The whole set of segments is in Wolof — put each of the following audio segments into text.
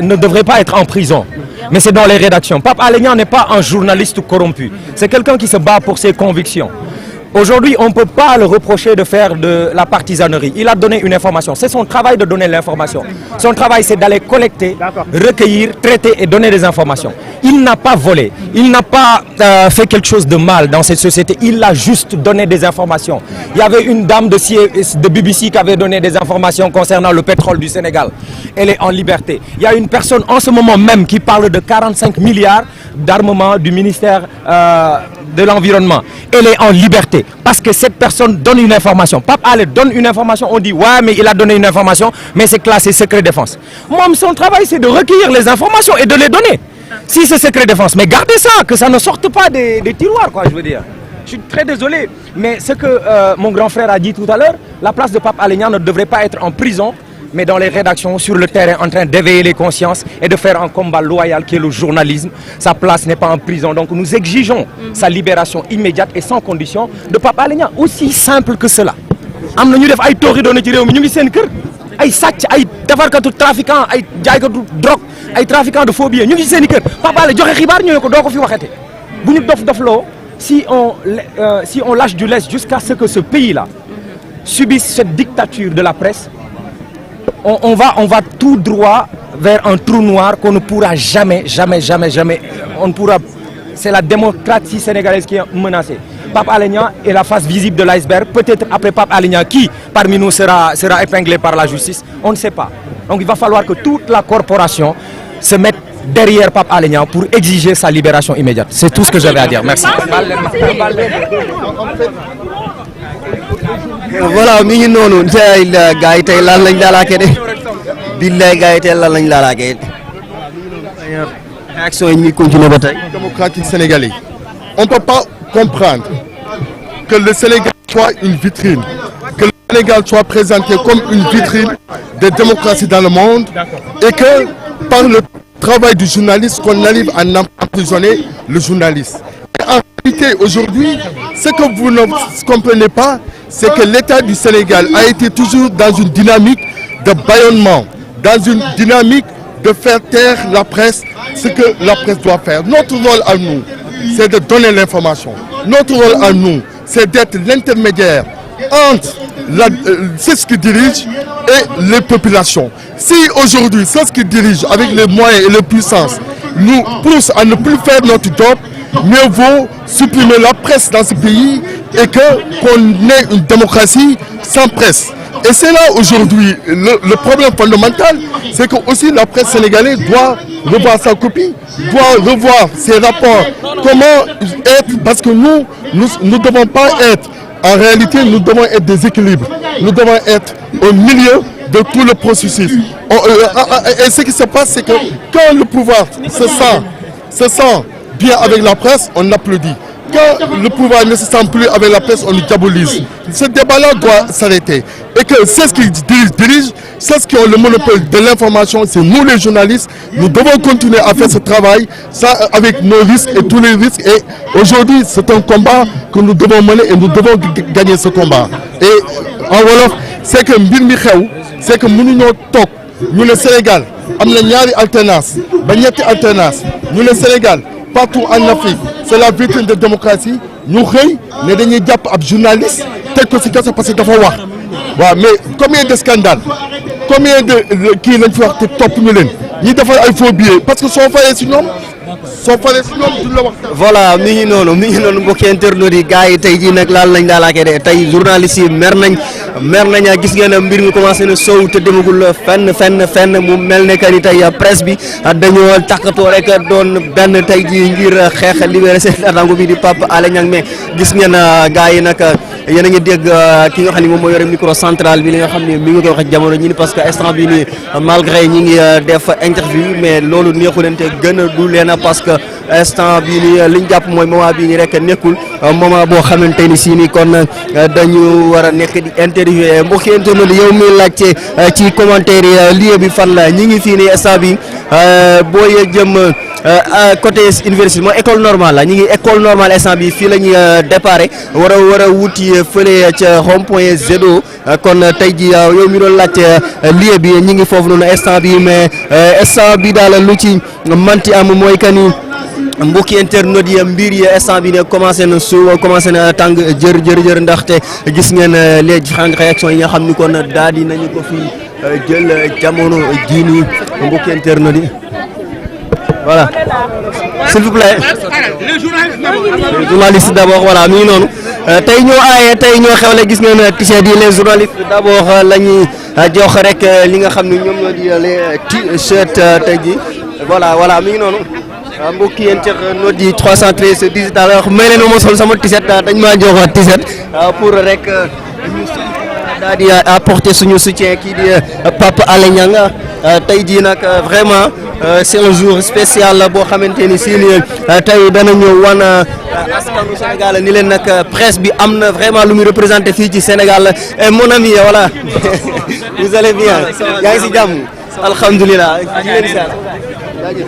ne devrait pas être en prison. Mais c'est dans les rédactions. Pape Alé Niang n'est pas un journaliste corrompu. C'est quelqu'un qui se bat pour ses convictions. Aujourd'hui, on ne peut pas le reprocher de faire de la partisanerie. Il a donné une information. C'est son travail de donner l'information. Son travail, c'est d'aller collecter, recueillir, traiter et donner des informations. Il n'a pas volé. Il n'a pas fait quelque chose de mal dans cette société. Il a juste donné des informations. Il y avait une dame de BBC qui avait donné des informations concernant le pétrole du Sénégal. Elle est en liberté. Il y a une personne en ce moment même qui parle de 45 milliards d'armement du ministère de l'Environnement. Elle est en liberté parce que cette personne donne une information. Pape Alé donne une information, on dit ouais mais il a donné une information, mais c'est classé secret défense. Moi, son travail c'est de recueillir les informations et de les donner. Si c'est secret défense, mais gardez ça, que ça ne sorte pas des tiroirs, quoi, je veux dire. Je suis très désolé, mais ce que mon grand frère a dit tout à l'heure, la place de Pape Alé Niang ne devrait pas être en prison, mais dans les rédactions, sur le terrain, en train d'éveiller les consciences et de faire un combat loyal qui est le journalisme. Sa place n'est pas en prison. Donc nous exigeons sa libération immédiate et sans condition de Pape Alé Niang. Aussi simple que cela. Am na ñu def ay tooxi doona ci réew mi ñu ngi seen kër ay sàcc ay defarkatu trafiquant ay jaaykatu drogue ay trafiquant de faux billets ñu ngi seen i kër Pape Alé joxe xibaar ñu ne ko doo ko fi waxete bu ñu dof-dofloo si on lâche du lest jusqu'à ce que ce pays-là subisse cette dictature de la presse, on va tout droit vers un trou noir qu'on ne pourra jamais, on ne pourra. C'est la démocratie sénégalaise qui est menacée. Pape Alé Niang est la face visible de l'iceberg. Peut-être après Pape Alé Niang, qui parmi nous sera épinglé par la justice, on ne sait pas. Donc il va falloir que toute la corporation se mette derrière Pape Alé Niang pour exiger sa libération immédiate. C'est tout ce que j'avais à dire. Merci. Voilà, mi ngi noonu gars yi tey lan lañ laalaakee de billaay gars yi tey lan lañ laalaakee réaction yi ñuy continuer ba tey. Démocratique sénégalais. On ne peut pas comprendre que le Sénégal soit une vitrine, que le Sénégal soit présenté comme une vitrine de démocratie dans le monde et que par le travail du journaliste qu'on arrive à emprisonner le journaliste. Et en réalité, aujourd'hui, ce que vous ne comprenez pas, c'est que l'État du Sénégal a été toujours dans une dynamique de bâillonnement, dans une dynamique de faire taire la presse, ce que la presse doit faire. Notre rôle à nous, c'est de donner l'information. Notre rôle à nous, c'est d'être l'intermédiaire entre ceux qui dirigent et les populations. Si aujourd'hui, ceux qui dirigent avec les moyens et les puissances nous poussent à ne plus faire notre job, mieux vaut supprimer la presse dans ce pays et qu'on ait une démocratie sans presse. Et c'est là aujourd'hui le problème fondamental, c'est que aussi la presse sénégalaise doit revoir sa copie, doit revoir ses rapports. Comment être, parce que nous ne devons pas être, en réalité nous devons être des équilibres, nous devons être au milieu de tout le processus. Et ce qui se passe, c'est que quand le pouvoir se sent bien avec la presse, on applaudit. Quand le pouvoir ne se sent plus avec la presse, on le diabolise. Ce débat-là doit s'arrêter. Et que c'est ce qui dirige, c'est ce qui ont le monopole de l'information, c'est nous les journalistes. Nous devons continuer à faire ce travail, ça avec nos risques et tous les risques. Et aujourd'hui, c'est un combat que nous devons mener et nous devons gagner ce combat. Et en Wolof, c'est que mbir mi xew, c'est que mënuñoo toog ñu ne Sénégal am na ñaari alternance ba ñetti alternance ñu ne Sénégal partout en Afrique c'est la vitrine de démocratie ñu xëy ne dañuy jàpp ab journaliste teg ko ci kaso parce que dafa wax waaw mais combien de scandales combien de kii lañ fi wax te topp ñu leen ñi defal ay faux billets parce que soo faree ci ñoom duñ la wax. Voilà mi ngi noonu mbokki internautes yi gars yi tey jii nag laal lañ daalaakee de tey journalistes yi mer nañ gis ngeen ne mbir mi commencé na sow te demagul fenn mu mel ne que ni tey presse bi dañoo takkatoo rek doon benn tey jii ngir xeex libéré seen naataango bi di Pape Alé Niang mais gis ngeen gars yi nag yéen a ngi dégg ki nga xam ne moom moo yore micro central bi li nga xam ne mi ngi koy wax jamono ñi ni parce que instant bi nii malgré ñi ngi def interview mais loolu neexu leen te gën a du leen parce que instant bii nii li ñu jàpp mooy moment bii nii rek nekkul moment boo xamante ni si ni kon dañu war a nekk di interview mbokki internet yow mi laajte ci commentaire yi lieu bi fan la ñi ngi fii nii instant bi booy jëm côté université mooy école normale la ñu ngi école normale instant bi fii la ñuy déparé war a wuti fële ca rond point Zedo kon tey ji yow mi doon laajte lieu bi ñu ngi foofu noonu instant bi mais instant bi daal lu ci manti am mooy que ni mbokki internet yi mbir yi instant bi ne commencé na tàng jër ndaxte gis ngeen les différentes réactions yi nga xam ni kon daal di nañu ko fi jël jamono jii nii mbokki internet yi voilà s'il vous plaît journaliste d'abord voilà mi ngi noonu tey ñoo aaye tey ñoo xewle gis ngeen t-shirt yi les journalistes d'abord la ñuy jox rek li nga xam ne ñoom ñoo di les t-shirt tey ji voilà mi ngi noonu mbokki internautes yi 313 digital wax may leen ma sol sama t-shirt dañ maa jox t-shirt pour rek ñu daal di apporter suñu soutien kii di Pape Alé Niang tey jii nag vraiment c'est un jour spécial boo xamante ni si ni tey dana ñëw wan askanu Sénégal ni leen nag presse bi am na vraiment lu muy représenté fii ci Sénégal et mon ami voilà vous allez bien yaa ngi si jàmm alhamdulilah di leen saa jaajëf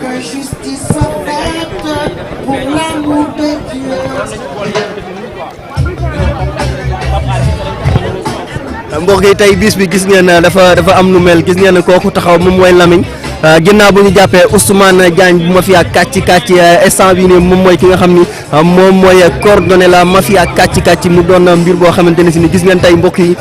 que justice soit faite pour l'amour de Dieu. mbokk yi tey bis bi gis ngeen dafa am nu mel gis ngeen kooku taxaw moom mooy Lamine ginnaaw bu ñu jàppee Ousmane Diagne bu mafia kàcc instant bi nii moom mooy ki nga xam ni moom mooy coordonné la mafia kàcc mu doon mbir boo xamante ne si ni gis ngeen tey mbokk yi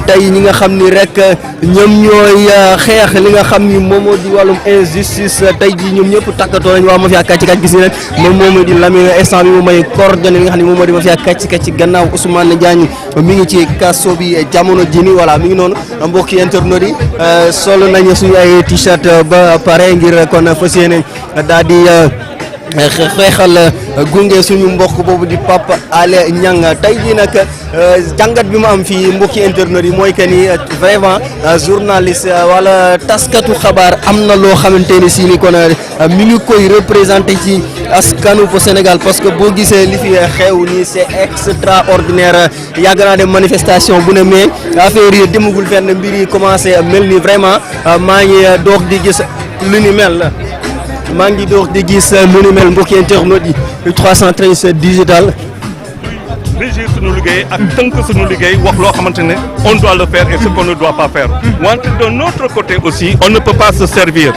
tey ñi nga xam ni rek ñoom ñooy xeex li nga xam ni moom moo di wàllum injustice tey ji ñoom ñëpp takkatoo nañ waa mafia kàcc gis ngeen moom moo di Lamine instant bi moom mooy coordonné li nga xam ni moom moo di mafia kàcc gannaaw Ousmane Diagne mi ngi ci kaso bi jamono ji ni voilà mi ngi noonu mbokki internautes yi solo nañu suñu ay t-shirt ba pare ngir kon fas yéene daal di xeexal gunge suñu mbokk boobu di Pape Alé Niang tey jii nag jàngat bi mu am fii mbokki internet yi mooy que ni vraiment journaliste wala taskatu xabaar am na loo xamante ni si ni kon mi ngi koy représenté ci askanu po Sénégal parce que boo gisee li fi xew nii c'est extraordinaire yàgg naa dem manifestation bu ne mais affaire yi demagul fenn mbir yi commencé mel ni vraiment maa ngi doog di gis lu ni mel maa ngi doog di gis lu ni mel mbokki internautes yi 313 digital. régir suñu liggéey ak tënk suñu liggéey wax loo xamante ne on doit le faire et ce qu'on ne doit pas faire wante de notre côté aussi on ne peut pas se servir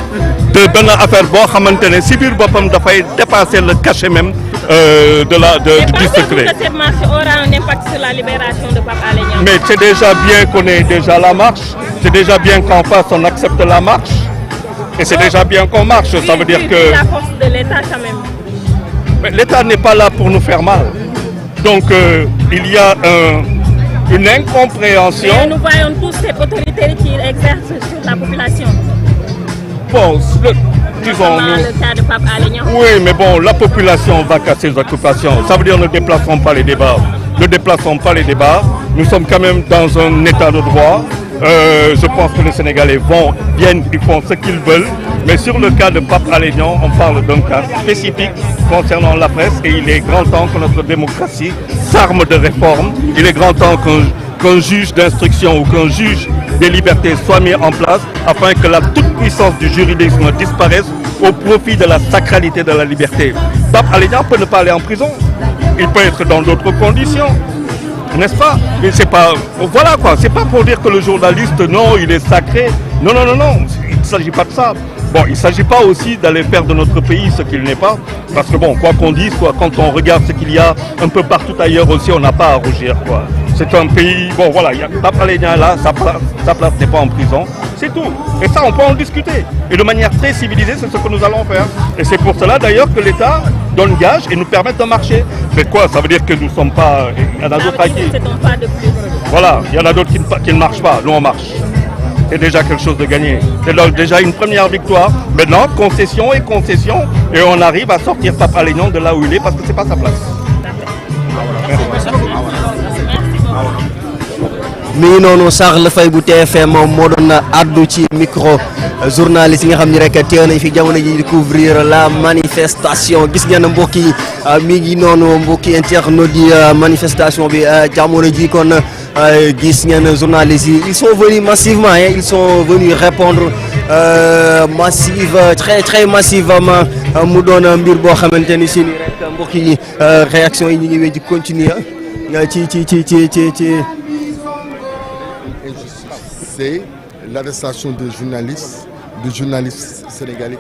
de benn affaire boo xamante ne si biir boppam dafay dépasser le cachet même du secret. Mais cette marche aura un impact sur la libération de Pape Alé Niang. Mais c'est déjà bien qu'on ait déjà la marche, c'est déjà bien qu'en face on accepte la marche et c'est déjà bien qu'on marche, ça veut dire que... la force de l'État quand même. Mais l'État n'est pas là pour nous faire mal. Donc il y a une incompréhension. Mais nous voyons tous ces autorités qui exercent sur la population. Bon, disons le cas de Pape Alé Niang. Oui, mais bon, la population va casser les occupations. Ça veut dire ne déplaçons pas les débats. Ne déplaçons pas les débats. Nous sommes quand même dans un état de droit. Je pense que les Sénégalais viennent, ils font ce qu'ils veulent. Mais sur le cas de Pape Alé Niang, on parle d'un cas spécifique concernant la presse et il est grand temps que notre démocratie s'arme de réforme. Il est grand temps qu'un juge d'instruction ou qu'un juge des libertés soit mis en place afin que la toute-puissance du juridisme disparaisse au profit de la sacralité de la liberté. Pape Alé Niang peut ne pas aller en prison. Il peut être dans d'autres conditions. N'est-ce pas? Mais c'est pas, voilà quoi, c'est pas pour dire que le journaliste, non, il est sacré. Non, non, non, non, il ne s'agit pas de ça. Bon, il ne s'agit pas aussi d'aller faire de notre pays ce qu'il n'est pas. Parce que bon, quoi qu'on dise, quoi, quand on regarde ce qu'il y a un peu partout ailleurs aussi, on n'a pas à rougir, quoi. C'est un pays, bon voilà, il y a Pape Alé Niang là, sa place n'est pas en prison. C'est tout. Et ça, on peut en discuter. Et de manière très civilisée, c'est ce que nous allons faire. Et c'est pour cela d'ailleurs que l'État donne gage et nous permet de marcher. Mais quoi? Ça veut dire que nous ne sommes pas... Il y en a d'autres qui... C'est un pas de plus. Voilà, il y en a d'autres qui ne marchent pas. Nous, on marche. C'est déjà quelque chose de gagné. C'est déjà une première victoire. Maintenant, concession et concession. Et on arrive à sortir Pape Alé Niang de là où il est parce que ce n'est pas sa place. Merci. mi ngi noonu Charles Faye bu TFM moo doon addu ci micro journaliste yi nga xam ni rek teew nañ fi jamono ji di couvrir la manifestation gis ngeen mbokk yi mi ngi noonu mbokki internautes yi manifestation bi jamono ji kon gis ngeen journalistes yi ils sont venus massivement ils sont venus répondre très massivement mu doon mbir boo xamante ni si ni rek mbokk yi réaction yi ñu ngi wéy di continuer ci C'est l'arrestation de journalistes sénégalais